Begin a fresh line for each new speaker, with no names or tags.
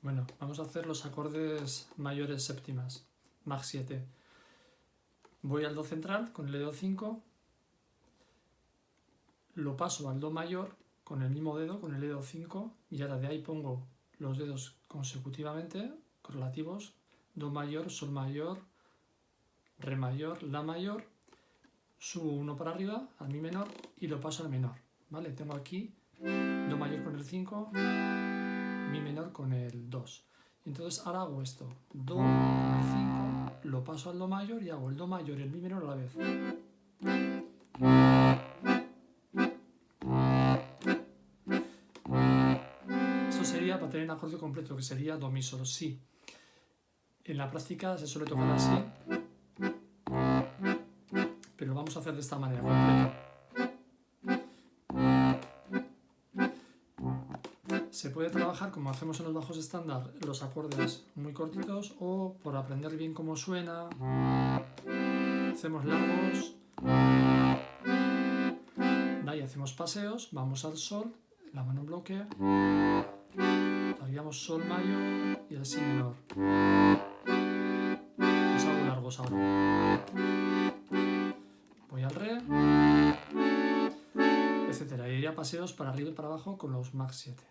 Bueno, vamos a hacer los acordes mayores séptimas, Mag 7. Voy al Do central con el dedo 5, lo paso al Do mayor con el mismo dedo, con el dedo 5, y ahora de ahí pongo los dedos consecutivamente, correlativos, Do mayor, Sol mayor, Re mayor, La mayor, subo uno para arriba al Mi menor y lo paso al menor, ¿vale? Tengo aquí Do mayor con el 5, Mi menor con el 2. Entonces ahora hago esto, Do con el 5, lo paso al Do mayor y hago el Do mayor y el Mi menor a la vez. Eso sería para tener un acorde completo, que sería Do, Mi, Sol, Si. En la práctica se suele tocar así, pero lo vamos a hacer de esta manera, completo. Se puede trabajar como hacemos en los bajos estándar, los acordes muy cortitos, o por aprender bien cómo suena, hacemos largos, ahí hacemos paseos, vamos al Sol, la mano en bloque, haríamos Sol mayor y el Si menor. Los hago largos ahora. Voy al Re, etcétera. Y iría paseos para arriba y para abajo con los Mag 7.